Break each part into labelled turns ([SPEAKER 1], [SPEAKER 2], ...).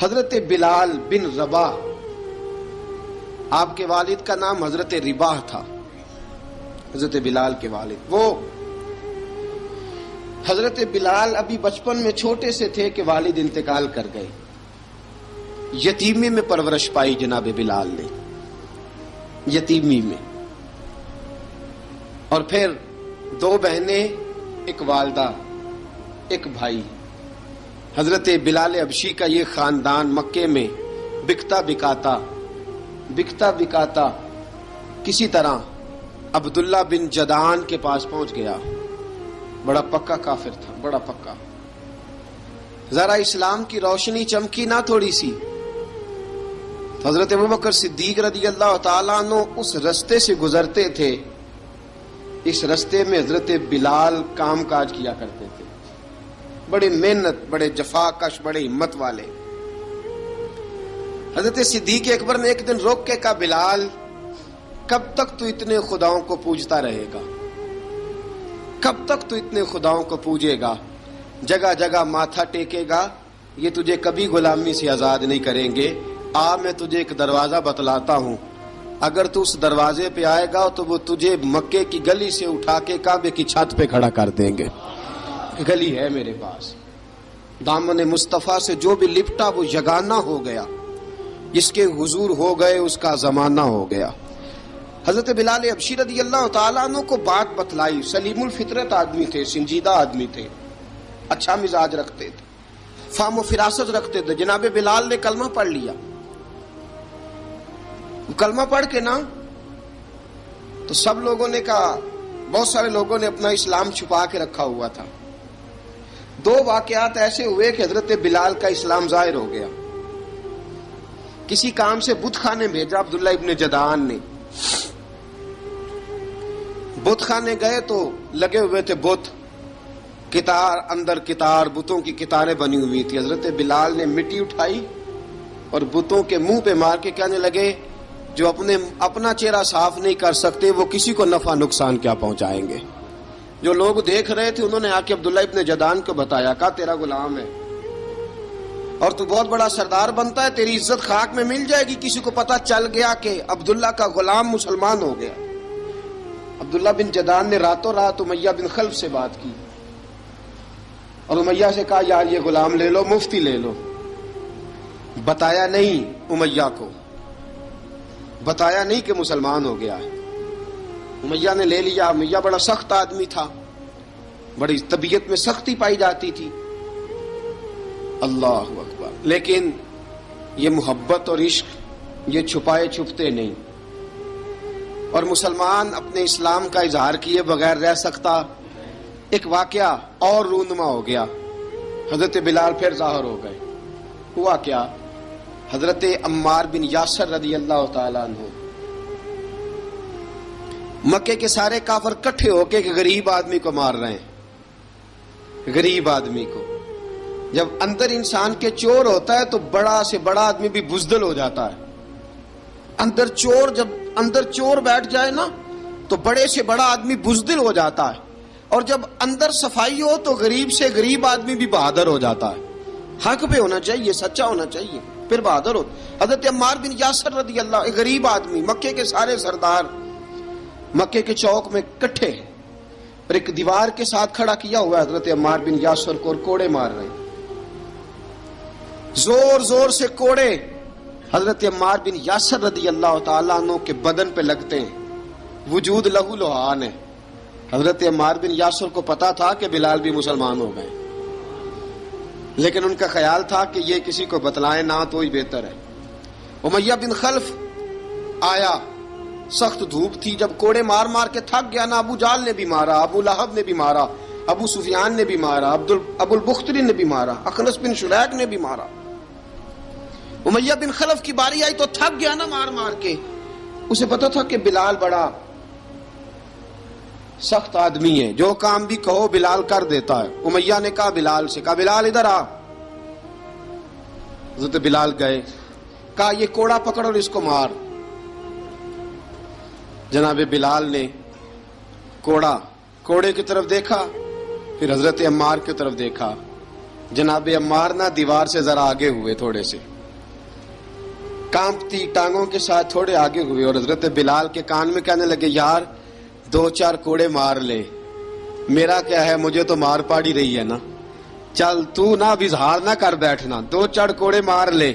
[SPEAKER 1] حضرت بلال بن رباح، آپ کے والد کا نام حضرت رباح تھا، حضرت بلال کے والد۔ وہ حضرت بلال ابھی بچپن میں چھوٹے سے تھے کہ والد انتقال کر گئے، یتیمی میں پرورش پائی جناب بلال نے، یتیمی میں، اور پھر دو بہنیں، ایک والدہ، ایک بھائی۔ حضرت بلال حبشی کا یہ خاندان مکے میں بکتا بکاتا کسی طرح عبداللہ بن جدعان کے پاس پہنچ گیا۔ بڑا پکا کافر تھا، بڑا پکا۔ ذرا اسلام کی روشنی چمکی نہ تھوڑی سی، حضرت ابوبکر صدیق رضی اللہ تعالیٰ عنہ اس رستے سے گزرتے تھے، اس رستے میں حضرت بلال کام کاج کیا کرتے تھے، بڑے محنت، بڑے جفاکش، بڑے ہمت والے۔ حضرت صدیق اکبر نے ایک دن روک کے کہا، بلال کب تک تو اتنے خداؤں کو پوجتا رہے گا؟ کب تک تو اتنے خداؤں کو پوجے گا، جگہ جگہ ماتھا ٹیکے گا؟ یہ تجھے کبھی غلامی سے آزاد نہیں کریں گے۔ میں تجھے ایک دروازہ بتلاتا ہوں، اگر تو اس دروازے پہ آئے گا تو وہ تجھے مکے کی گلی سے اٹھا کے کعبے کی چھت پہ کھڑا کر دیں گے۔ گلی ہے میرے پاس، دامن مصطفیٰ سے جو بھی لپٹا وہ یگانہ ہو گیا، جس کے حضور ہو گئے اس کا زمانہ ہو گیا۔ حضرت بلال حبشی رضی اللہ تعالیٰ عنہ کو بات بتلائی، سلیم الفطرت آدمی تھے، سنجیدہ آدمی تھے، اچھا مزاج رکھتے تھے، فہم و فراست رکھتے تھے۔ جناب بلال نے کلمہ پڑھ لیا، کلمہ پڑھ کے نا تو سب لوگوں نے کہا، بہت سارے لوگوں نے اپنا اسلام چھپا کے رکھا ہوا تھا۔ دو واقعات ایسے ہوئے کہ حضرت بلال کا اسلام ظاہر ہو گیا۔ کسی کام سے بت خانے بھیجا عبداللہ ابن جدعان نے، بت خانے گئے تو لگے ہوئے تھے بت، کتار اندر کتار، بتوں کی کتاریں بنی ہوئی تھی۔ حضرت بلال نے مٹی اٹھائی اور بتوں کے منہ پہ مار کے کہنے لگے، جو اپنا چہرہ صاف نہیں کر سکتے وہ کسی کو نفع نقصان کیا پہنچائیں گے۔ جو لوگ دیکھ رہے تھے انہوں نے آ کے عبداللہ ابن جدعان کو بتایا، کہا تیرا غلام ہے اور تو بہت بڑا سردار بنتا ہے، تیری عزت خاک میں مل جائے گی کسی کو پتہ چل گیا کہ عبداللہ کا غلام مسلمان ہو گیا۔ عبداللہ بن جدعان نے راتوں رات امیہ بن خلف سے بات کی اور امیہ سے کہا، یار یہ غلام لے لو، مفتی لے لو۔ بتایا نہیں امیہ کو، بتایا نہیں کہ مسلمان ہو گیا ہے۔ امیہ نے لے لیا۔ امیہ بڑا سخت آدمی تھا، بڑی طبیعت میں سختی پائی جاتی تھی، اللہ اکبر، لیکن یہ محبت اور عشق یہ چھپائے چھپتے نہیں، اور مسلمان اپنے اسلام کا اظہار کیے بغیر رہ سکتا۔ ایک واقعہ اور رونما ہو گیا، حضرت بلال پھر ظاہر ہو گئے۔ ہوا کیا؟ حضرت عمار بن یاسر رضی اللہ تعالیٰ عنہ، مکے کے سارے کافر کٹھے ہو کے ایک غریب آدمی کو مار رہے ہیں، غریب آدمی کو۔ جب اندر انسان کے چور ہوتا ہے تو بڑا سے بڑا آدمی بھی بزدل ہو جاتا ہے۔ جب اندر چور بیٹھ جائے نا تو بڑے سے بڑا آدمی بزدل ہو جاتا ہے، اور جب اندر صفائی ہو تو غریب سے غریب آدمی بھی بہادر ہو جاتا ہے۔ حق پہ ہونا چاہیے، سچا ہونا چاہیے، پھر بہادر ہوتا۔ حضرت عمار بن یاسر رضی اللہ، ایک غریب آدمی، مکے کے سارے سردار مکے کے چوک میں کٹھے ہیں اور ایک دیوار کے ساتھ کھڑا کیا ہوا ہے حضرت عمار بن یاسر کو، اور کوڑے مار رہے ہیں، زور زور سے کوڑے حضرت عمار بن یاسر رضی اللہ تعالیٰ عنہ کے بدن پہ لگتے ہیں، وجود لہو لہان ہے۔ حضرت عمار بن یاسر کو پتا تھا کہ بلال بھی مسلمان ہو گئے، لیکن ان کا خیال تھا کہ یہ کسی کو بتلائیں نہ تو ہی بہتر ہے۔ امیہ بن خلف آیا، سخت دھوپ تھی، جب کوڑے مار مار کے تھک گیا نا، ابو جال نے بھی مارا، ابو لہب نے بھی مارا، ابو سفیان نے بھی مارا، ابو البختری نے بھی مارا، اخنس بن شریک نے بھی مارا۔ امیہ بن خلف کی باری آئی تو تھک گیا نا مار مار کے، اسے پتا تھا کہ بلال بڑا سخت آدمی ہے، جو کام بھی کہو بلال کر دیتا ہے۔ امیہ نے کہا بلال سے، کہا بلال ادھر آ۔ حضرت بلال گئے، کہا یہ کوڑا پکڑ اور اس کو مار۔ جناب بلال نے کوڑے کی طرف دیکھا، پھر حضرت عمار کی طرف دیکھا۔ جناب عمار نہ دیوار سے ذرا آگے ہوئے تھوڑے سے، کانپتی ٹانگوں کے ساتھ تھوڑے آگے ہوئے اور حضرت بلال کے کان میں کہنے لگے یار 2-4 کوڑے مار لے، میرا کیا ہے، مجھے تو مار پاڑی رہی ہے نا، چل تو نہ اب اظہار نہ کر بیٹھنا، 2-4 کوڑے مار لے۔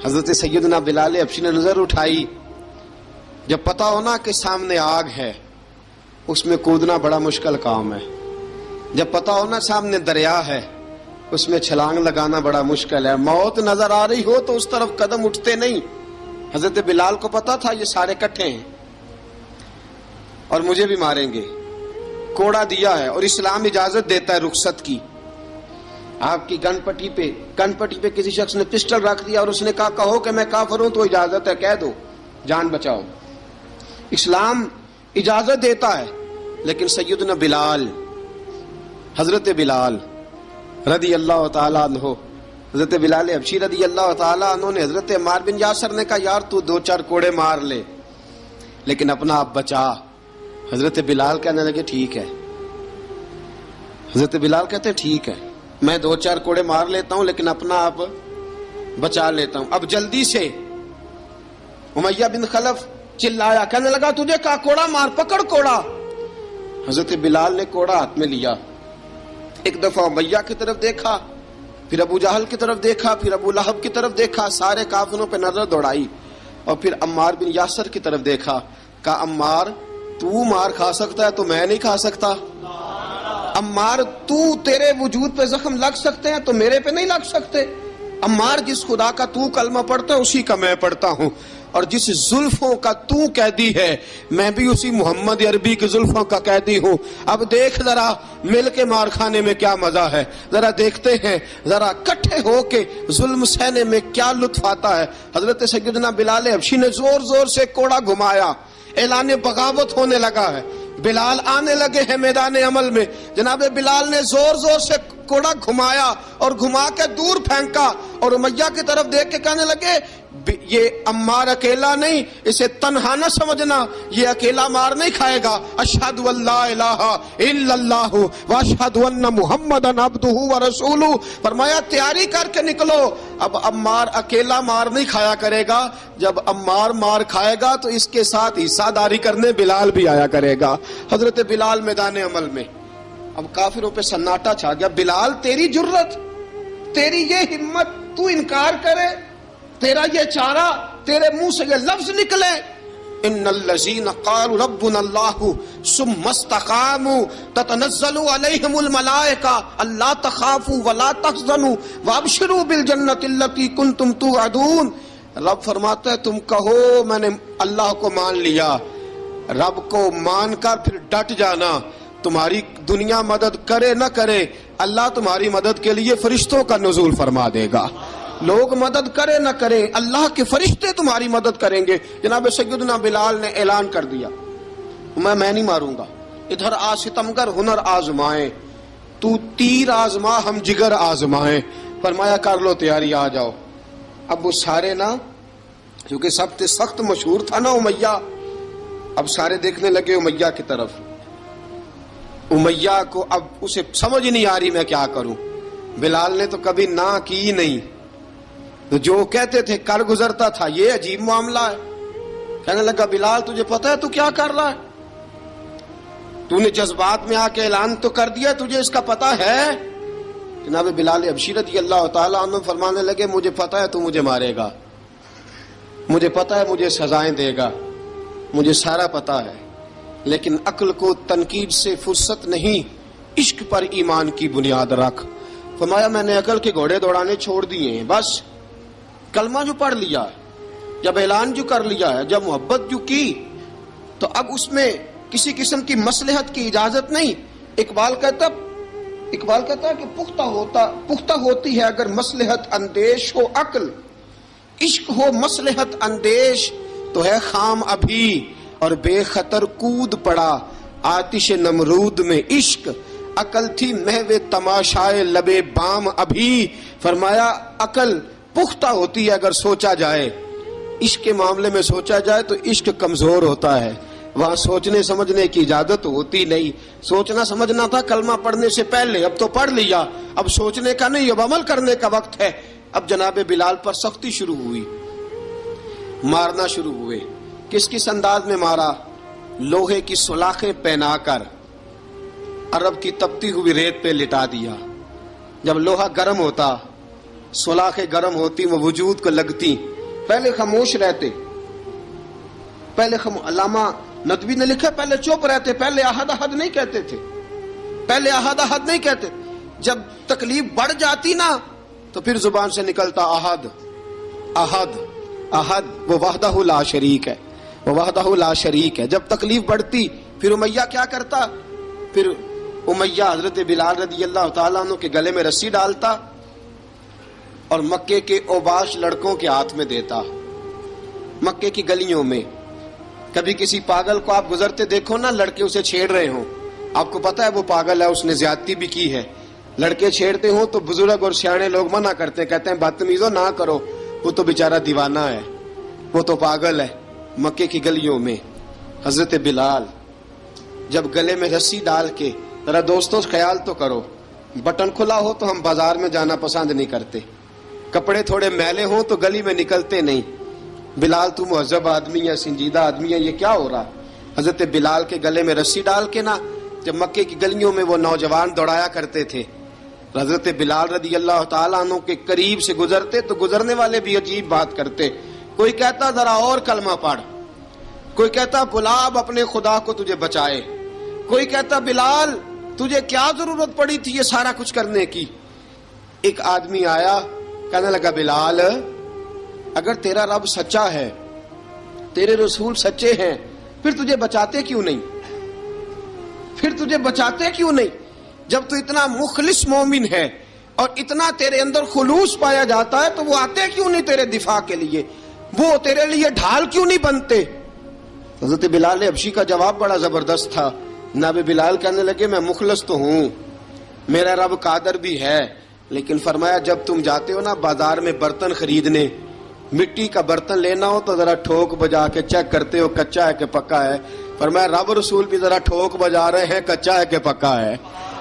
[SPEAKER 1] حضرت سیدنا بلال حبشی نے نظر اٹھائی، جب پتا ہونا کہ سامنے آگ ہے اس میں کودنا بڑا مشکل کام ہے، جب پتا ہونا سامنے دریا ہے اس میں چھلانگ لگانا بڑا مشکل ہے، موت نظر آ رہی ہو تو اس طرف قدم اٹھتے نہیں۔ حضرت بلال کو پتا تھا یہ سارے کٹھے ہیں اور مجھے بھی ماریں گے، کوڑا دیا ہے اور اسلام اجازت دیتا ہے رخصت کی۔ آپ کی گن پٹی پہ کسی شخص نے پسٹل رکھ دیا اور اس نے کہا کہو کہ میں کافر ہوں تو اجازت ہے، کہہ دو، جان بچاؤ، اسلام اجازت دیتا ہے۔ لیکن سیدنا بلال، حضرت بلال رضی اللہ تعالیٰ عنہ، حضرت بلال حبشی رضی اللہ تعالیٰ عنہ نے حضرت عمار بن یاسر نے کہا یار تو 2-4 کوڑے مار لے لیکن اپنا آپ بچا۔ حضرت بلال کہنے لگے ٹھیک ہے، حضرت بلال کہتے ہیں ٹھیک ہے میں 2-4 کوڑے مار لیتا ہوں لیکن اپنا آپ بچا لیتا ہوں۔ اب جلدی سے امیہ بن خلف چلایا، کہنے لگا تجھے کہا کوڑا مار، پکڑ کوڑا۔ حضرت بلال نے کوڑا ہاتھ میں لیا، ایک دفعہ امیہ کی طرف دیکھا، پھر ابو جہل کی طرف دیکھا، پھر ابو لہب کی طرف دیکھا، سارے کافروں پہ نظر دوڑائی اور پھر عمار بن یاسر کی طرف دیکھا، کہا عمار تو مار کھا سکتا ہے تو میں نہیں کھا سکتا، عمار تیرے وجود پہ زخم لگ سکتے ہیں تو میرے پہ نہیں لگ سکتے، عمار جس خدا کا تو کلمہ پڑھتا ہے اسی کا میں پڑھتا ہوں، اور جس زلفوں کا تو قیدی ہے میں بھی اسی محمد عربی کی زلفوں کا قیدی ہوں۔ اب دیکھ ذرا مل کے مار کھانے میں کیا مزہ ہے، ذرا دیکھتے ہیں ذرا کٹھے ہو کے ظلم سہنے میں کیا لطف آتا ہے۔ حضرت سیدنا بلال حبشی نے زور زور سے کوڑا گھمایا، اعلان بغاوت ہونے لگا ہے، بلال آنے لگے ہیں میدان عمل میں۔ جناب بلال نے زور زور سے کوڑا گھمایا اور گھما کے دور پھینکا اور امیہ کی طرف دیکھ کے کہنے لگے یہ عمار اکیلا نہیں، اسے تنہا نہ سمجھنا، یہ اکیلا مار نہیں کھائے گا۔ اشہد ان لا الہ الا اللہ واشہد ان محمدا عبدہ ورسولہ، فرمایا تیاری کر کے نکلو، اب عمار اکیلا مار نہیں کھایا کرے گا، جب عمار مار کھائے گا تو اس کے ساتھ حصہ داری کرنے بلال بھی آیا کرے گا۔ حضرت بلال میدان عمل میں، اب کافروں پہ سناٹا چھا گیا۔ بلال تیری جرت، تیری یہ ہمت، تو انکار کرے، تیرا یہ چارہ، تیرے منہ سے یہ لفظ نکلے، ان الذین قالوا ربنا اللہ ثم استقاموا تتنزل علیہم الملائکہ الا تخافوا ولا تحزنوا وابشروا بالجنۃ التی کنتم توعدون۔ رب فرماتا ہے تم کہو میں نے اللہ کو مان لیا، رب کو مان کر پھر ڈٹ جانا، تمہاری دنیا مدد کرے نہ کرے اللہ تمہاری مدد کے لیے فرشتوں کا نزول فرما دے گا، لوگ مدد کرے نہ کرے اللہ کے فرشتے تمہاری مدد کریں گے۔ جناب سیدنا بلال نے اعلان کر دیا میں نہیں ماروں گا، ادھر آ ستمگر ہنر آزمائیں، تو تیر آزما ہم جگر آزمائیں، فرمایا کر لو تیاری آ جاؤ۔ اب وہ سارے نا، کیونکہ سب سے سخت مشہور تھا نا امیہ، اب سارے دیکھنے لگے امیہ کی طرف، امیہ کو اب اسے سمجھ نہیں آ رہی میں کیا کروں۔ بلال نے تو کبھی نہ کی نہیں، تو جو کہتے تھے کر گزرتا تھا، یہ عجیب معاملہ ہے۔ کہنے لگا بلال تجھے پتا ہے تو کیا کر رہا ہے، تو نے جذبات میں آ کے اعلان تو کر دیا، تجھے اس کا پتا ہے؟ جناب بلال حبشی رضی اللہ تعالیٰ عنہ فرمانے لگے مجھے پتا ہے تو مجھے مارے گا، مجھے پتا ہے مجھے سزائیں دے گا، مجھے سارا پتا ہے، لیکن عقل کو تنقید سے فرصت نہیں، عشق پر ایمان کی بنیاد رکھ۔ فرمایا میں نے عقل کے گھوڑے دوڑانے چھوڑ دیے ہیں، بس کلمہ جو پڑھ لیا ہے، جب اعلان جو کر لیا ہے، جب محبت جو کی تو اب اس میں کسی قسم کی مصلحت کی اجازت نہیں۔ اقبال کہتا ہے کہ پختہ ہوتی ہے اگر مصلحت اندیش ہو عقل، عشق ہو مصلحت اندیش تو ہے خام ابھی، اور بے خطر کود پڑا آتش نمرود میں عشق، عقل تھی محو تماشائے لبے بام ابھی۔ فرمایا عقل پختہ ہوتی ہے اگر سوچا جائے، عشق کے معاملے میں سوچا جائے تو عشق کمزور ہوتا ہے، وہاں سوچنے سمجھنے کی اجازت ہوتی نہیں۔ سوچنا سمجھنا تھا کلمہ پڑھنے سے پہلے، اب تو پڑھ لیا، اب سوچنے کا نہیں، اب عمل کرنے کا وقت ہے۔ اب جناب بلال پر سختی شروع ہوئی، مارنا شروع ہوئے. کس انداز میں مارا؟ لوہے کی سلاخیں پہنا کر عرب کی تپتی ہوئی ریت پہ لٹا دیا. جب لوہا گرم ہوتا، سلاخیں گرم ہوتی، وہ وجود کو لگتی، پہلے خاموش رہتے. علامہ ندوی نے لکھا پہلے چپ رہتے، پہلے احد احد نہیں کہتے تھے، پہلے احد احد نہیں کہتے. جب تکلیف بڑھ جاتی نا تو پھر زبان سے نکلتا احد احد احد. وہ وحدہ لا شریک ہے، وہ وحدہ لا شریک ہے. جب تکلیف بڑھتی پھر امیہ کیا کرتا؟ پھر امیہ حضرت بلال رضی اللہ تعالیٰ عنہ کے گلے میں رسی ڈالتا اور مکے کے اوباش لڑکوں کے ہاتھ میں دیتا. مکے کی گلیوں میں کبھی کسی پاگل کو آپ گزرتے دیکھو نا، لڑکے اسے چھیڑ رہے ہوں، آپ کو پتا ہے وہ پاگل ہے، اس نے زیادتی بھی کی ہے. لڑکے چھیڑتے ہوں تو بزرگ اور سیانے لوگ منع کرتے ہیں، کہتے ہیں بدتمیزوں نہ کرو، وہ تو بیچارہ دیوانہ ہے، وہ تو پاگل ہے. مکے کی گلیوں میں حضرت بلال جب گلے میں رسی ڈال کے، ذرا دوستوں خیال تو کرو، بٹن کھلا ہو تو ہم بازار میں جانا پسند نہیں کرتے، کپڑے تھوڑے میلے ہوں تو گلی میں نکلتے نہیں. بلال تو مہذب آدمی ہے، سنجیدہ آدمی ہے، یہ کیا ہو رہا؟ حضرت بلال کے گلے میں رسی ڈال کے نا جب مکے کی گلیوں میں وہ نوجوان دوڑایا کرتے تھے، حضرت بلال رضی اللہ تعالیٰ عنہ کے قریب سے گزرتے تو گزرنے والے بھی عجیب بات کرتے. کوئی کہتا ذرا اور کلمہ پڑھ، کوئی کہتا بلا اب اپنے خدا کو تجھے بچائے، کوئی کہتا بلال تجھے کیا ضرورت پڑی تھی یہ سارا کچھ کرنے کی. ایک آدمی آیا کہنے لگا بلال اگر تیرا رب سچا ہے، تیرے رسول سچے ہیں، پھر تجھے بچاتے کیوں نہیں؟ پھر تجھے بچاتے کیوں نہیں؟ جب تو اتنا مخلص مومن ہے اور اتنا تیرے اندر خلوص پایا جاتا ہے تو وہ آتے کیوں نہیں تیرے دفاع کے لیے؟ وہ تیرے لیے ڈھال کیوں نہیں بنتے؟ حضرت بلال حبشی کا جواب بڑا زبردست تھا. جناب بلال کہنے لگے میں مخلص تو ہوں، میرا رب قادر بھی ہے، لیکن فرمایا جب تم جاتے ہو نا بازار میں برتن خریدنے، مٹی کا برتن لینا ہو تو ذرا ٹھوک بجا کے چیک کرتے ہو کچا ہے کہ پکا ہے. فرمایا رب رسول بھی ذرا ٹھوک بجا رہے ہیں کچا ہے کہ پکا ہے.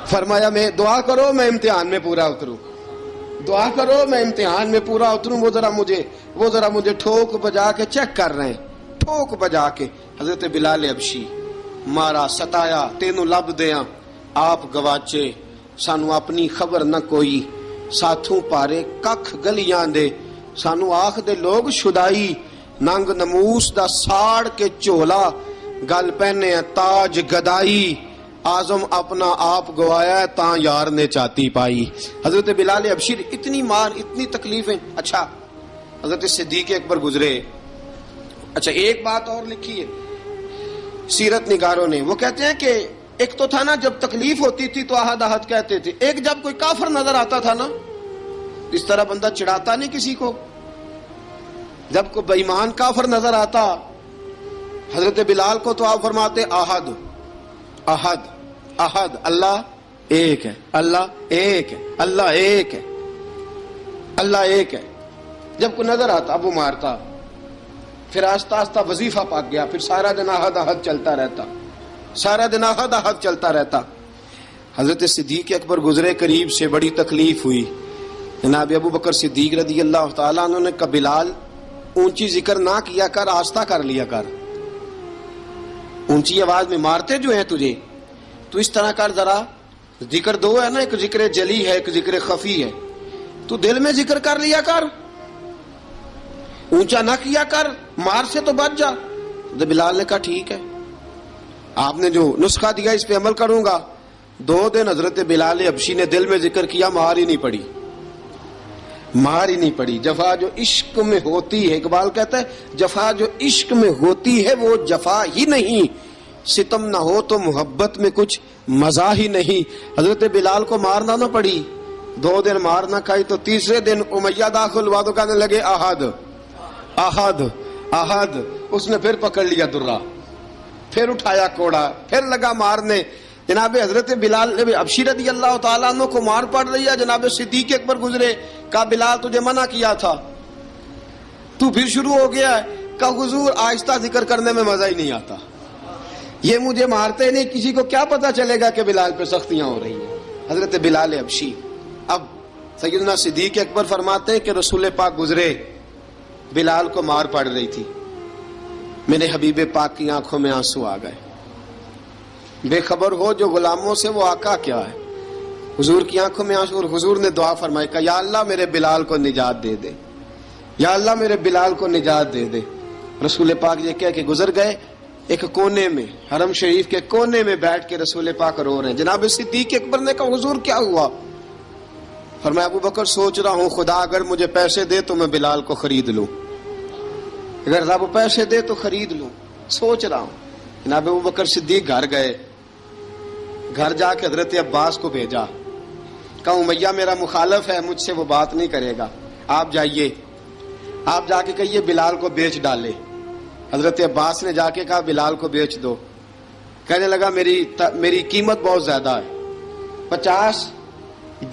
[SPEAKER 1] فرمایا میں دعا کرو میں امتحان میں پورا اتروں، دعا کرو میں امتحان میں پورا اتروں. وہ ذرا مجھے ٹھوک بجا کے چیک کر رہے ہیں، ٹھوک بجا کے. حضرت بلال حبشی مارا ستایا تینوں لب دیاں آپ گواچے، سانو اپنی خبر نہ کوئی، ساتھوں پارے ککھ گلیاں دے، سانو آخ دے لوگ شدائی، ننگ نموس دا ساڑ کے چولا، گل پہنے تاج گدائی، آزم اپنا آپ گوایا تاں یار نے چاتی پائی. حضرت بلال حبشی اتنی مار، اتنی تکلیفیں. اچھا حضرت صدیق اکبر گزرے. اچھا ایک بات اور لکھی ہے سیرت نگاروں نے، وہ کہتے ہیں کہ ایک تو تھا نا جب تکلیف ہوتی تھی تو احد احد کہتے تھے، ایک جب کوئی کافر نظر آتا تھا نا اس طرح بندہ چڑھاتا نہیں کسی کو، جب کوئی بے ایمان کافر نظر آتا حضرت بلال کو تو آپ فرماتے احد احد احد، اللہ ایک ہے، اللہ ایک ہے، اللہ ایک ہے، اللہ ایک ہے. جب کوئی نظر آتا اب وہ مارتا، پھر آہستہ آہستہ وظیفہ پاک گیا، پھر سارا دن احد احد چلتا رہتا، سارا دن احد احد چلتا رہتا. حضرت صدیق اکبر گزرے قریب سے، بڑی تکلیف ہوئی. جناب ابو بکر صدیق رضی اللہ تعالیٰ عنہ نے کہا بلال اونچی ذکر نہ کیا کر، آہستہ کر لیا کر، اونچی آواز میں مارتے جو ہیں تجھے تو اس طرح کر، ذرا ذکر دو ہے نا، ایک ذکر جلی ہے ایک ذکر خفی ہے، تو دل میں ذکر کر لیا کر، اونچا نہ کیا کر، مار سے تو بچ جا. تو بلال نے کہا ٹھیک ہے، آپ نے جو نسخہ دیا اس پہ عمل کروں گا. 2 دن حضرت بلال حبشی نے دل میں ذکر کیا، مار ہی نہیں پڑی، مار ہی نہیں پڑی. جفا جو عشق میں ہوتی ہے، اقبال کہتا ہے جفا جو عشق میں ہوتی ہے وہ جفا ہی نہیں، ستم نہ ہو تو محبت میں کچھ مزہ ہی نہیں. حضرت بلال کو مارنا نہ پڑی، 2 دن مار نہ کھائی تو تیسرے دن امیہ داخل ہوا تو کہنے لگے احد احد احد. اس نے پھر پکڑ لیا درہ، پھر اٹھایا کوڑا، پھر لگا مارنے. جناب حضرت بلال حبشی رضی اللہ تعالیٰ عنہ کو مار پڑ رہی ہے. جناب صدیق اکبر گزرے، کہا بلال تجھے منع کیا تھا، تو پھر شروع ہو گیا ہے. کہا حضور آہستہ ذکر کرنے میں مزہ ہی نہیں آتا، یہ مجھے مارتے نہیں، کسی کو کیا پتا چلے گا کہ بلال پہ سختیاں ہو رہی ہیں. حضرت بلال حبشی. اب سیدنا صدیق اکبر فرماتے ہیں کہ رسول پاک گزرے، بلال کو مار پڑ رہی تھی. میرے حبیب پاک کی آنکھوں میں آنسو آ گئے. بے خبر ہو جو غلاموں سے وہ آقا کیا ہے. حضور کی آنکھوں میں آنسو, اور حضور نے دعا فرمائی کہ یا اللہ میرے بلال کو نجات دے دے, یا اللہ میرے بلال کو نجات دے دے. رسول پاک یہ کہہ کے گزر گئے. ایک کونے میں, حرم شریف کے کونے میں بیٹھ کے رسول پاک رو رہے ہیں. جناب صدیق اکبر نے کہا حضور کیا ہوا؟ فرمایا ابو بکر سوچ رہا ہوں خدا اگر مجھے پیسے دے تو میں بلال کو خرید لوں, اگر رب پیسے دے تو خرید لوں, سوچ رہا ہوں. جناب ابو بکر صدیق گھر گئے. گھر جا کے حضرت عباس کو بھیجا, کہا امیہ میرا مخالف ہے, مجھ سے وہ بات نہیں کرے گا, آپ جائیے, آپ جا کے کہیے بلال کو بیچ ڈالے. حضرت عباس نے جا کے کہا بلال کو بیچ دو. کہنے لگا میری قیمت بہت زیادہ ہے, 50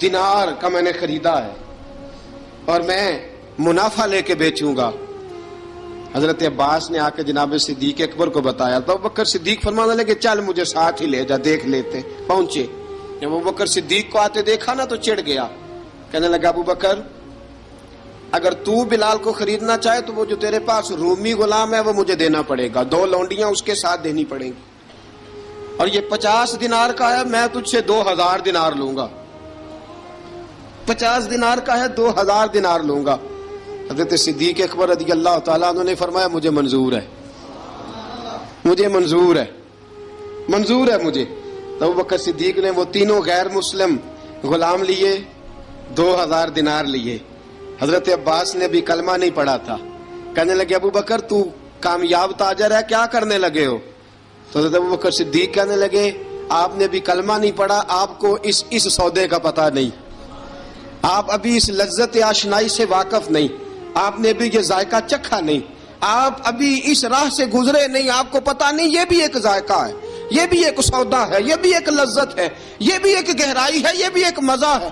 [SPEAKER 1] دینار کا میں نے خریدا ہے اور میں منافع لے کے بیچوں گا. حضرت عباس نے آ کے جناب صدیق اکبر کو بتایا تو ابو بکر صدیق فرمانے لگے چل مجھے ساتھ ہی لے جا, دیکھ لیتے. پہنچے, جب ابو بکر صدیق کو آتے دیکھا نا تو چڑ گیا. کہنے لگا ابو بکر اگر تو بلال کو خریدنا چاہے تو وہ جو تیرے پاس رومی غلام ہے وہ مجھے دینا پڑے گا, 2 لونڈیاں اس کے ساتھ دینی پڑیں گی, اور یہ 50 دینار کا ہے, میں تجھ سے 2000 دینار لوں گا. 50 دینار کا ہے, 2000 دینار لوں گا. حضرت صدیق اکبر رضی اللہ تعالیٰ عنہ نے فرمایا مجھے منظور ہے, مجھے منظور ہے, منظور ہے مجھے. تو ابو بکر صدیق نے وہ تینوں غیر مسلم غلام لیے, 2000 دینار لیے. حضرت عباس نے بھی کلمہ نہیں پڑھا تھا. کہنے لگے ابو بکر تو کامیاب تاجر ہے, کیا کرنے لگے ہو؟ تو حضرت ابو بکر صدیق کہنے لگے آپ نے بھی کلمہ نہیں پڑھا, آپ کو اس سودے کا پتہ نہیں, آپ ابھی اس لذت آشنائی سے واقف نہیں, آپ نے بھی یہ ذائقہ چکھا نہیں, آپ ابھی اس راہ سے گزرے نہیں, آپ کو پتہ نہیں یہ بھی ایک ذائقہ ہے, یہ بھی ایک سودا ہے, یہ بھی ایک لذت ہے, یہ بھی ایک گہرائی ہے, یہ بھی ایک مزہ ہے,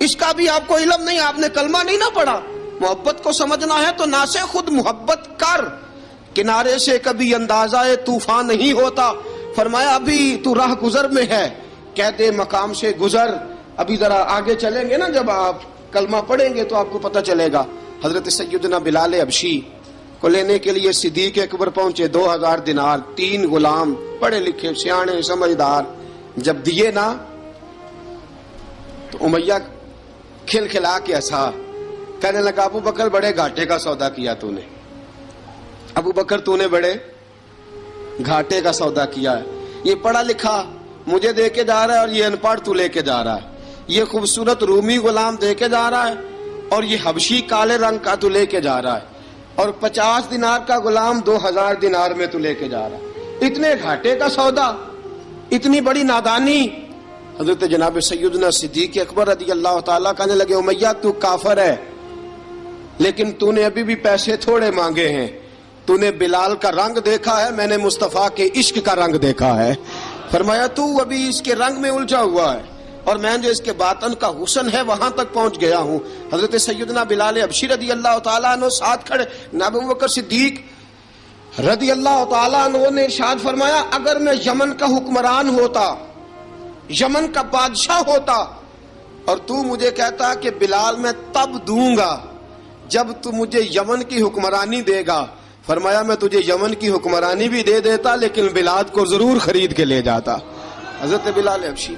[SPEAKER 1] اس کا بھی آپ کو علم نہیں, آپ نے کلمہ نہیں نہ پڑھا. محبت کو سمجھنا ہے تو نہ سے خود محبت کر, کنارے سے کبھی اندازہ طوفان نہیں ہوتا. فرمایا ابھی تو راہ گزر میں ہے, کہہ دے مقام سے گزر, ابھی ذرا آگے چلیں گے نا, جب آپ کلمہ پڑھیں گے تو آپ کو پتہ چلے گا. حضرت سیدنا بلال حبشی کو لینے کے لیے صدیق اکبر پہنچے, 2000 دینار, 3 غلام پڑھے لکھے سیانے سمجھدار. جب دیے نا تو امیہ کھل کھلا کے ہنسا. کہنے لگا ابو بکر بڑے گھاٹے کا سودا کیا تو نے, ابو بکر تو نے بڑے گھاٹے کا سودا کیا ہے. یہ پڑھا لکھا مجھے دے کے جا رہا ہے اور یہ ان پڑھ تو لے کے جا رہا ہے, یہ خوبصورت رومی غلام دے کے جا رہا ہے اور یہ حبشی کالے رنگ کا تو لے کے جا رہا ہے, اور 50 دینار کا غلام 2000 دینار میں تو لے کے جا رہا ہے. اتنے گھاٹے کا سودا, اتنی بڑی نادانی. حضرت جناب سیدنا صدیق اکبر رضی اللہ تعالیٰ کہنے لگے امیہ تو کافر ہے, لیکن تو نے ابھی بھی پیسے تھوڑے مانگے ہیں, تو نے بلال کا رنگ دیکھا ہے, میں نے مصطفیٰ کے عشق کا رنگ دیکھا ہے. فرمایا تو ابھی اس کے رنگ میں الجھا ہوا ہے, اور میں جو اس کے باطن کا حسن ہے وہاں تک پہنچ گیا ہوں. حضرت سیدنا بلال حبشی رضی اللہ تعالیٰ عنہ ساتھ کھڑے. جناب ابو بکر صدیق رضی اللہ تعالیٰ عنہ نے ارشاد فرمایا اگر میں یمن کا حکمران ہوتا, یمن کا بادشاہ ہوتا, اور تو مجھے کہتا کہ بلال میں تب دوں گا جب تو مجھے یمن کی حکمرانی دے گا, فرمایا میں تجھے یمن کی حکمرانی بھی دے دیتا لیکن بلال کو ضرور خرید کے لے جاتا. حضرت بلال حبشی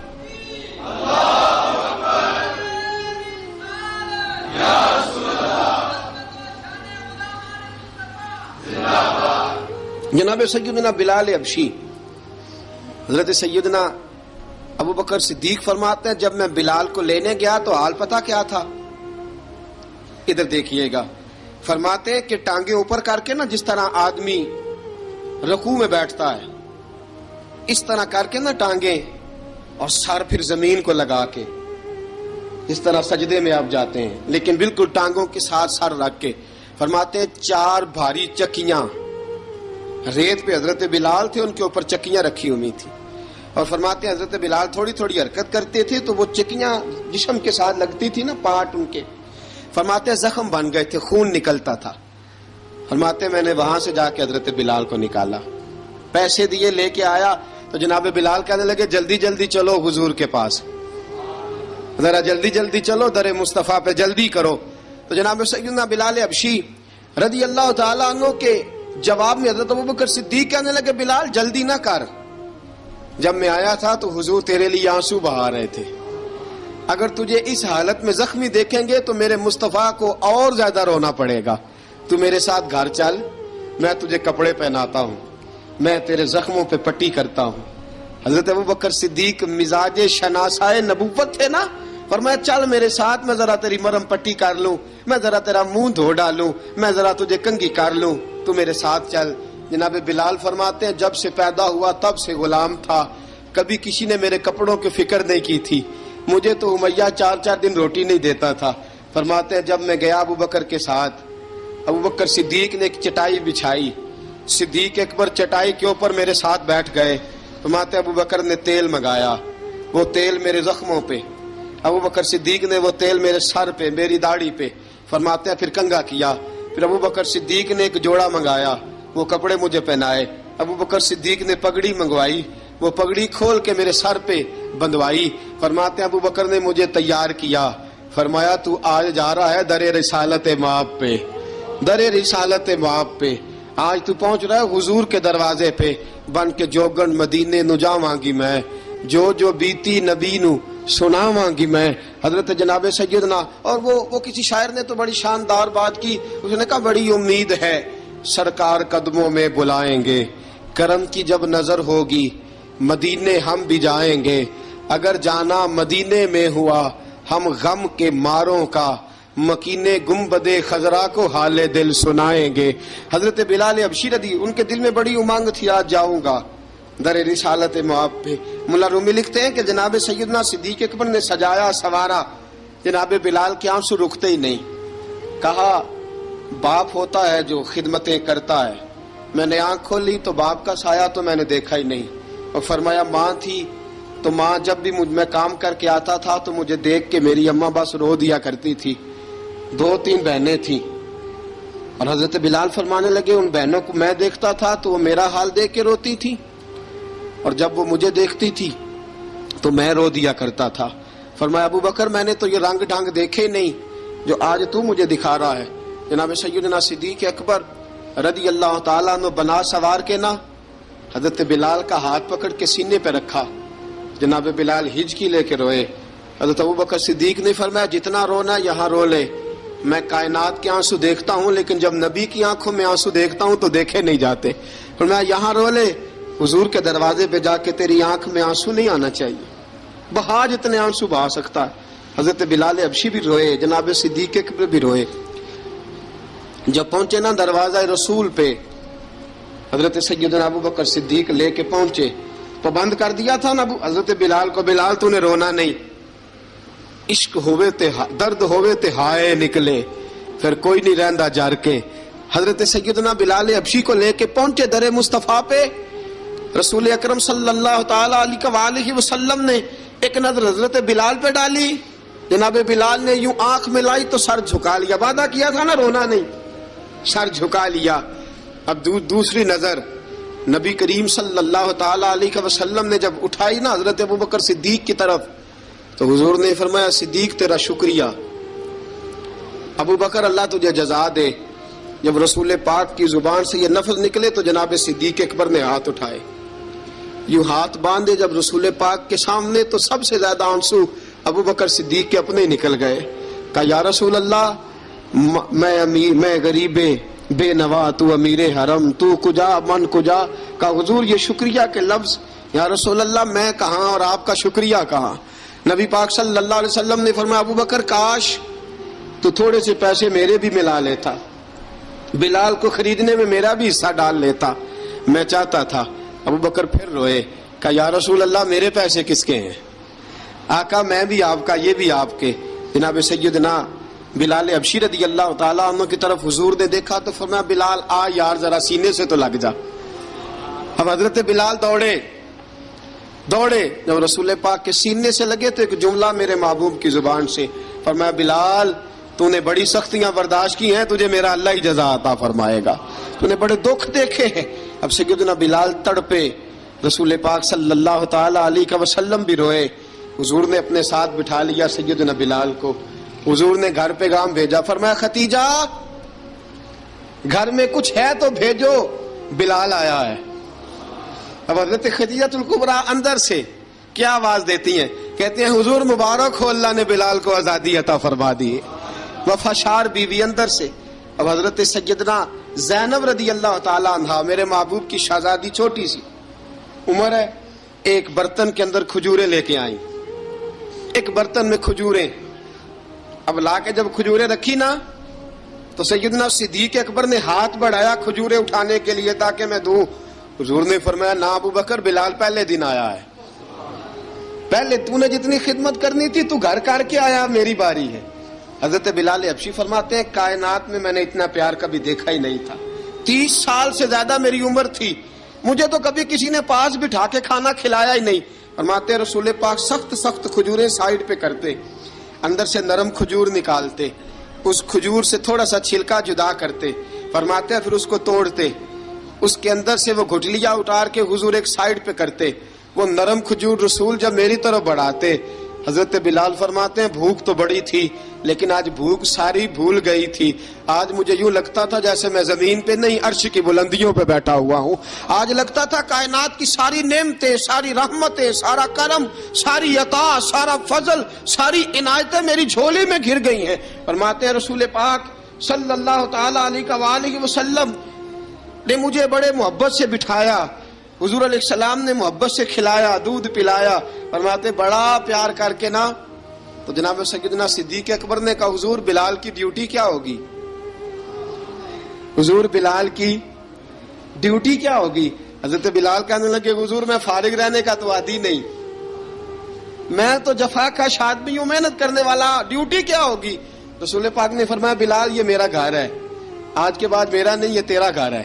[SPEAKER 1] جناب سیدنا بلال حبشی, حضرت سیدنا ابو بکر صدیق فرماتے ہیں جب میں بلال کو لینے گیا تو حال پتہ کیا تھا؟ ادھر دیکھیے گا. فرماتے ہیں کہ ٹانگیں اوپر کر کے نا, جس طرح آدمی رکوع میں بیٹھتا ہے اس طرح کر کے نا ٹانگیں, اور سر پھر زمین کو لگا کے, جس طرح سجدے میں آپ جاتے ہیں, لیکن بالکل ٹانگوں کے ساتھ سر رکھ کے. فرماتے ہیں 4 بھاری چکیاں ریت پہ حضرت بلال تھے, ان کے اوپر چکیاں رکھی ہوئی تھی, اور فرماتے ہیں حضرت بلال تھوڑی تھوڑی حرکت کرتے تھے تو وہ چکیاں جسم کے ساتھ لگتی تھی نا, پارٹ ان کے. فرماتے ہیں زخم بن گئے تھے, خون نکلتا تھا. فرماتے ہیں میں نے وہاں سے جا کے حضرت بلال کو نکالا, پیسے دیے, لے کے آیا تو جناب بلال کہنے لگے جلدی جلدی چلو حضور کے پاس, ذرا جلدی جلدی چلو, در مصطفیٰ پہ جلدی کرو. تو جناب سیدنا بلال حبشی رضی اللہ تعالیٰ عنہ کے جواب میں حضرت ابوبکر صدیق کہنے لگے بلال جلدی نہ کر، جب میں آیا تھا تو حضور تیرے لیے آنسو بہا رہے تھے، اگر تجھے اس حالت میں زخمی دیکھیں گے تو میرے مصطفیٰ کو اور زیادہ رونا پڑے گا، تو میرے ساتھ گھر چل، میں تجھے کپڑے پہناتا ہوں، میں تیرے زخموں پہ پٹی کرتا ہوں۔ حضرت ابوبکر صدیق مزاج شناسائے نبوت تھے نا، فرمایا چل میرے ساتھ، میں ذرا تیری مرہم پٹی کر لوں، میں ذرا تیرا منہ دھو ڈالوں، میں ذرا تجھے کنگھی کر لوں، تو میرے ساتھ چل۔ جناب بلال فرماتے ہیں جب سے پیدا ہوا تب سے غلام تھا، کبھی کسی نے میرے کپڑوں کی فکر نہیں کی تھی، مجھے تو امیہ 4 دن روٹی نہیں دیتا تھا۔ فرماتے ہیں جب میں گیا ابوبکر کے ساتھ، ابوبکر صدیق نے ایک چٹائی بچھائی، صدیق اکبر چٹائی کے اوپر میرے ساتھ بیٹھ گئے۔ فرماتے ہیں ابوبکر نے تیل منگایا، وہ تیل میرے زخموں پہ، ابوبکر صدیق نے وہ تیل میرے سر پہ، میری داڑھی پہ، فرماتے ہیں پھر کنگھا کیا، پھر ابوبکر صدیق نے ایک جوڑا منگایا، وہ کپڑے مجھے پہنائے، ابوبکر صدیق نے پگڑی منگوائی، وہ پگڑی کھول کے میرے سر پہ بندھوائی۔ فرماتے ہیں ابوبکر نے مجھے تیار کیا، فرمایا تو آج جا رہا ہے در رسالت مآب پہ، در رسالت مآب پہ، آج تو پہنچ رہا ہے حضور کے دروازے پہ، بن کے جوگن مدینے نو جاواں گی میں، جو بیتی نبی نو سناواں گی میں۔ حضرت جناب سیدنا، اور وہ کسی شاعر نے تو بڑی شاندار بات کی، اس نے کہا بڑی امید ہے سرکار قدموں میں بلائیں گے، کرم کی جب نظر ہوگی مدینے ہم بھی جائیں گے، اگر جانا مدینے میں ہوا ہم غم کے ماروں کا، مکینے گنبد خضرا کو حال دل سنائیں گے۔ حضرت بلال حبشی رضی، ان کے دل میں بڑی امنگ تھی آج جاؤں گا در رسالت مآب پہ۔ ملا رومی لکھتے ہیں کہ جناب سیدنا صدیق اکبر نے سجایا سوارا، جناب بلال کے آنسو رکتے ہی نہیں۔ کہا باپ ہوتا ہے جو خدمتیں کرتا ہے، میں نے آنکھ کھولی تو باپ کا سایہ تو میں نے دیکھا ہی نہیں، اور فرمایا ماں تھی تو ماں جب بھی میں کام کر کے آتا تھا تو مجھے دیکھ کے میری اماں بس رو دیا کرتی تھی، 2-3 بہنیں تھیں، اور حضرت بلال فرمانے لگے ان بہنوں کو میں دیکھتا تھا تو وہ میرا حال دیکھ کے روتی تھی، اور جب وہ مجھے دیکھتی تھی تو میں رو دیا کرتا تھا۔ فرمایا ابوبکر میں نے تو یہ رنگ ڈھنگ دیکھے نہیں جو آج تو مجھے دکھا رہا ہے۔ جناب سیدنا صدیق اکبر رضی اللہ تعالیٰ عنہ بنا سوار کے نا حضرت بلال کا ہاتھ پکڑ کے سینے پہ رکھا، جناب بلال ہجکی لے کے روئے۔ حضرت ابوبکر صدیق نے فرمایا جتنا رونا یہاں رو لے، میں کائنات کے آنسو دیکھتا ہوں لیکن جب نبی کی آنکھوں میں آنسو دیکھتا ہوں تو دیکھے نہیں جاتے، فرمایا یہاں رو لے، حضور کے دروازے پہ جا کے تیری آنکھ میں آنسو نہیں آنا چاہیے، بہا جتنے آنسو بہا سکتا ہے۔ حضرت بلال حبشی بھی روئے، جناب صدیق اکبر بھی روئے۔ جب پہنچے نا دروازہ رسول پہ، حضرت سیدنا ابوبکر صدیق لے کے پہنچے، پابند کر دیا تھا نا حضرت بلال کو، بلال تو نے رونا نہیں، عشق ہوئے تے درد ہوئے تے ہائے نکلے، پھر کوئی نہیں رہندا جر کے۔ حضرت سیدنا بلال حبشی کو لے کے پہنچے در مصطفیٰ پہ، رسول اکرم صلی اللہ تعالی علیہ وسلم نے ایک نظر حضرت بلال پہ ڈالی، جناب بلال نے یوں آنکھ ملائی تو سر جھکا لیا، وعدہ کیا تھا نا رونا نہیں، سر جھکا لیا۔ اب دوسری نظر نبی کریم صلی اللہ تعالی علیہ وسلم نے جب اٹھائی نا حضرت ابوبکر صدیق کی طرف، تو حضور نے فرمایا صدیق تیرا شکریہ، ابوبکر اللہ تجھے جزا دے۔ جب رسول پاک کی زبان سے یہ لفظ نکلے تو جناب صدیق اکبر نے ہاتھ اٹھائے، یوں ہاتھ باندھے جب رسول پاک کے سامنے، تو سب سے زیادہ آنسو ابوبکر صدیق کے اپنے نکل گئے۔ کہا یا رسول اللہ میں غریب بے نوا، تو امیر حرم، تو کجا من کجا۔ کہا حضور یہ شکریہ کے لفظ، یا رسول اللہ میں کہاں اور آپ کا شکریہ کہاں۔ نبی پاک صلی اللہ علیہ وسلم نے فرمایا ابوبکر کاش تو تھوڑے سے پیسے میرے بھی ملا لیتا، بلال کو خریدنے میں میرا بھی حصہ ڈال لیتا، میں چاہتا تھا۔ ابوبکر پھر روئے، کہا یا رسول اللہ میرے پیسے کس کے ہیں؟ آقا میں بھی آپ کا، یہ بھی آپ کے۔ جناب سیدنا بلال حبشی رضی اللہ تعالیٰ عنہ کی طرف حضور نے دیکھا تو فرمایا بلال آ یار ذرا سینے سے تو لگ جا۔ اب حضرت بلال دوڑے، جب رسول پاک کے سینے سے لگے تو ایک جملہ میرے محبوب کی زبان سے، فرمایا بلال تو نے بڑی سختیاں برداشت کی ہیں، تجھے میرا اللہ ہی جزا عطا فرمائے گا، تو نے بڑے دکھ دیکھے ہیں۔ اب سیدنا بلال تڑپے، رسول پاک صلی اللہ تعالی علیہ وسلم بھی روئے۔ حضور نے اپنے ساتھ بٹھا لیا سیدنا بلال کو، حضور نے گھر پیغام بھیجا، فرمایا ختیجہ گھر میں کچھ ہے تو بھیجو، بلال آیا ہے۔ اب حضرت خدیجہ الکبریٰ اندر سے کیا آواز دیتی ہیں؟ کہتے ہیں حضور مبارک ہو، اللہ نے بلال کو آزادی عطا فرما دی۔ وفاشار بیوی اندر سے۔ اب حضرت سیدنا زینب رضی اللہ تعالی عنہا، میرے محبوب کی شہزادی، چھوٹی سی عمر ہے، ایک برتن کے اندر کھجوریں لے کے آئیں، ایک برتن میں کھجوریں۔ اب لا کے جب کھجوریں رکھی نا تو سیدنا صدیق اکبر نے ہاتھ بڑھایا کھجوریں اٹھانے کے لیے تاکہ میں دوں۔ حضور نے فرمایا نہ ابو بکر، بلال پہلے دن آیا ہے، پہلے تو نے جتنی خدمت کرنی تھی تو گھر کر کے آیا، میری باری ہے۔ حضرت بلال حبشی فرماتے ہیں کائنات میں نے اتنا پیار کبھی دیکھا ہی نہیں تھا۔ 30 سال سے زیادہ میری عمر تھی، مجھے تو کبھی کسی نے پاس بٹھا کے کھانا کھلایا ہی نہیں۔ فرماتے ہیں رسول پاک سخت سخت کھجوریں سائیڈ پہ کرتے، اندر سے نرم کھجور نکالتے، اس کھجور سے تھوڑا سا چھلکا جدا کرتے، فرماتے ہیں پھر اس کو توڑتے، اس کے اندر سے وہ گھٹلیاں اتار کے حضور ایک سائیڈ پہ کرتے، وہ نرم کھجور رسول جب میری طرف بڑھاتے، حضرت بلال فرماتے ہیں بھوک تو بڑی تھی لیکن آج بھوک ساری بھول گئی تھی۔ آج مجھے یوں لگتا تھا جیسے میں زمین پہ نہیں عرش کی بلندیوں پہ بیٹھا ہوا ہوں۔ آج لگتا تھا کائنات کی ساری نعمتیں، ساری رحمتیں، سارا کرم، ساری عطا، سارا فضل، ساری عنایتیں میری جھولی میں گھر گئی ہیں۔ فرماتے ہیں رسول پاک صلی اللہ تعالی علیہ وآلہ وسلم نے مجھے بڑے محبت سے بٹھایا، حضور علیہ السلام نے محبت سے کھلایا، دودھ پلایا۔ فرماتے بڑا پیار کر کے نا تو جناب سیدنا صدیق اکبر نے کہا حضور بلال کی ڈیوٹی کیا ہوگی؟ حضور بلال کی ڈیوٹی کیا ہوگی؟ حضرت بلال کہنے لگے حضور میں فارغ رہنے کا تو عادی نہیں، میں تو جفا کا آدمی ہوں، محنت کرنے والا، ڈیوٹی کیا ہوگی؟ رسول پاک نے فرمایا بلال یہ میرا گھر ہے، آج کے بعد میرا نہیں یہ تیرا گھر ہے۔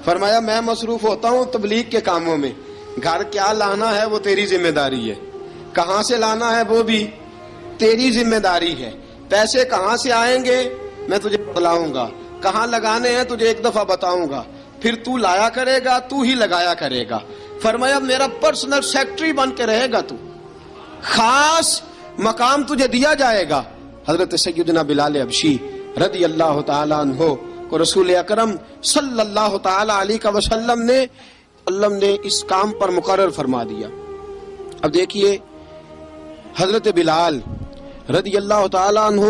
[SPEAKER 1] فرمایا میں مصروف ہوتا ہوں تبلیغ کے کاموں میں، گھر کیا لانا ہے وہ تیری ذمہ داری ہے، کہاں سے لانا ہے وہ بھی تیری ذمہ داری ہے، پیسے کہاں سے آئیں گے میں تجھے بتلاؤں گا، کہاں لگانے ہیں تجھے ایک دفعہ بتاؤں گا، پھر تو لایا کرے گا، تو ہی لگایا کرے گا۔ فرمایا میرا پرسنل سیکٹری بن کے رہے گا، تو خاص مقام تجھے دیا جائے گا۔ حضرت سیدنا بلال حبشی رضی اللہ تعالی عنہ کو رسول اکرم صلی اللہ تعالی علیہ وسلم نے اس کام پر مقرر فرما دیا۔ اب دیکھیے حضرت بلال رضی اللہ تعالی عنہ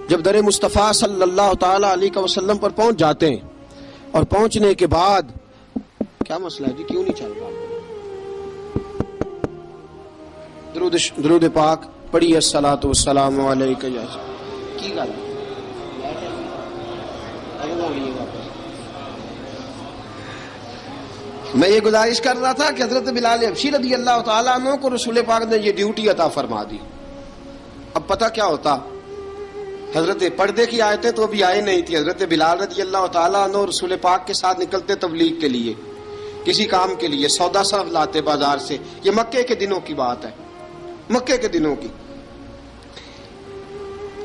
[SPEAKER 1] جب در مصطفیٰ صلی اللہ تعالی علیہ وسلم پر پہنچ جاتے ہیں، اور پہنچنے کے بعد کیا مسئلہ ہے جی، کیوں نہیں چل رہا؟ درود پاک پڑھیے الصلاۃ والسلام علیک یا کی گل میں یہ گزارش کر رہا تھا کہ حضرت بلال حبشی رضی اللہ تعالیٰ عنہ کو رسول پاک نے یہ ڈیوٹی عطا فرما دی۔ اب پتہ کیا ہوتا، حضرت پردے کی آیتیں تو ابھی آئے نہیں تھی، حضرت بلال رضی اللہ تعالیٰ عنہ رسول پاک کے ساتھ نکلتے تبلیغ کے لیے، کسی کام کے لیے، سودا سلف لاتے بازار سے، یہ مکے کے دنوں کی بات ہے، مکے کے دنوں کی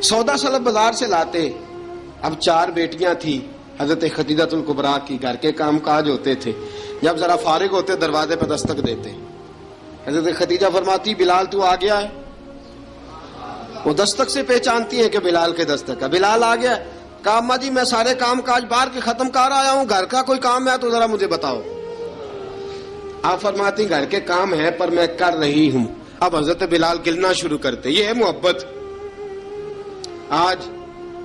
[SPEAKER 1] سودا سلف بازار سے لاتے۔ اب 4 بیٹیاں تھیں حضرت خدیجہ الکبریٰ کی، گھر کے کام کاج ہوتے تھے، جب ذرا فارغ ہوتے دروازے پہ دستک دیتے، حضرت خدیجہ فرماتی بلال تو آ گیا ہے، وہ دستک سے پہچانتی ہیں کہ بلال کے دستک ہے، بلال آ گیا۔ کہا اماں جی میں سارے کام کاج باہر کے ختم کر آیا ہوں، گھر کا کوئی کام ہے تو ذرا مجھے بتاؤ۔ آپ فرماتی گھر کے کام ہے پر میں کر رہی ہوں۔ اب حضرت بلال گلنا شروع کرتے، یہ ہے محبت۔ آج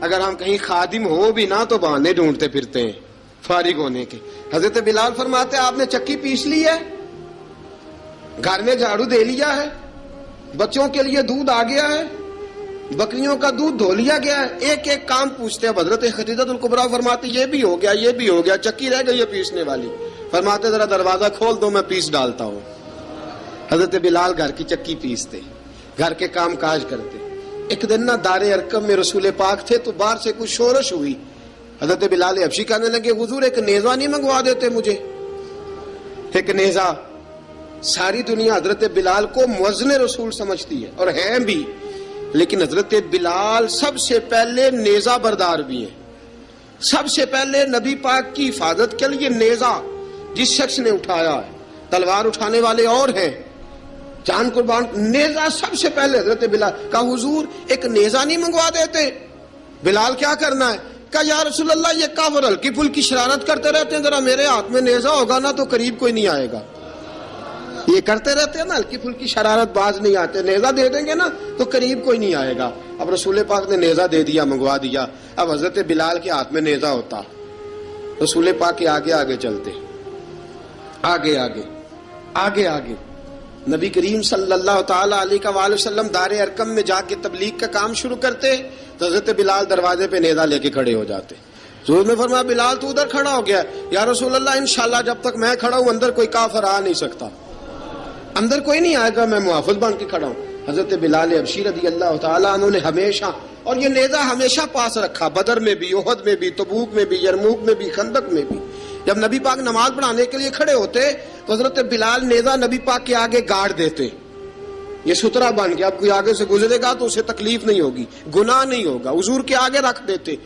[SPEAKER 1] اگر ہم کہیں خادم ہو بھی نہ تو بہانے ڈھونڈتے پھرتے ہیں فارغ ہونے کے۔ حضرت بلال فرماتے آپ نے چکی پیس لی ہے، گھر میں جھاڑو دے لیا ہے، بچوں کے لیے دودھ آ گیا ہے، بکریوں کا دودھ دھو لیا گیا ہے، ایک ایک کام پوچھتے ہیں۔ حضرت خدیجہ الکبریٰ فرماتی یہ بھی ہو گیا، یہ بھی ہو گیا، چکی رہ گئی ہے پیسنے والی۔ فرماتے ذرا دروازہ کھول دو میں پیس ڈالتا ہوں۔ حضرت بلال گھر کی چکی پیستے، گھر کے کام کاج کرتے۔ ایک دن نہ دار ارقم میں رسول پاک تھے تو باہر سے کچھ شورش ہوئی، حضرت بلال حبشی کہنے لگے حضور ایک نیزہ نہیں منگوا دیتے مجھے؟ ایک نیزہ۔ ساری دنیا حضرت بلال کو مؤذن رسول سمجھتی ہے اور ہیں بھی، لیکن حضرت بلال سب سے پہلے نیزہ بردار بھی ہیں۔ سب سے پہلے نبی پاک کی حفاظت کے لیے نیزہ جس شخص نے اٹھایا ہے، تلوار اٹھانے والے اور ہیں، جان قربان، نیزہ سب سے پہلے حضرت بلال۔ کہا حضور ایک نیزہ نہیں منگوا دیتے؟ بلال کیا کرنا ہے؟ کہا یا رسول اللہ یہ کافر ہلکی پھلکی شرارت کرتے رہتے ہیں، ذرا میرے ہاتھ میں نیزہ ہوگا نا تو قریب کوئی نہیں آئے گا. یہ کرتے رہتے ہیں نا ہلکی پھلکی شرارت، باز نہیں آتے، نیزہ دے دیں گے نا تو قریب کوئی نہیں آئے گا. اب رسول پاک نے نیزہ دے دیا، منگوا دیا. اب حضرت بلال کے ہاتھ میں نیزہ ہوتا، رسول پاک کے آگے آگے چلتے، آگے آگے آگے آگے. نبی کریم صلی اللہ تعالی علیہ وآلہ وسلم دار ارقم میں جا کے تبلیغ کا کام شروع کرتے تو حضرت بلال دروازے پہ نیزہ لے کے کھڑے ہو جاتے. حضور نے فرمایا بلال تو ادھر کھڑا ہو گیا. یا رسول اللہ انشاءاللہ جب تک میں کھڑا ہوں اندر کوئی کافر آ نہیں سکتا، اندر کوئی نہیں آئے گا، میں محافظ بن کے کھڑا ہوں. حضرت بلال حبشی رضی اللہ تعالیٰ عنہ نے ہمیشہ، اور یہ نیزہ ہمیشہ پاس رکھا، بدر میں بھی، احد میں بھی، تبوک میں بھی، یرموک میں بھی، خندق میں بھی. جب نبی پاک نماز پڑھانے کے لیے کھڑے ہوتے تو حضرت بلال نیزہ نبی پاک کے آگے گاڑ دیتے، یہ سترا بن کے اب کوئی آگے سے گزرے گا تو اسے تکلیف نہیں ہوگی، گناہ نہیں ہوگا، حضور کے آگے رکھ دیتے.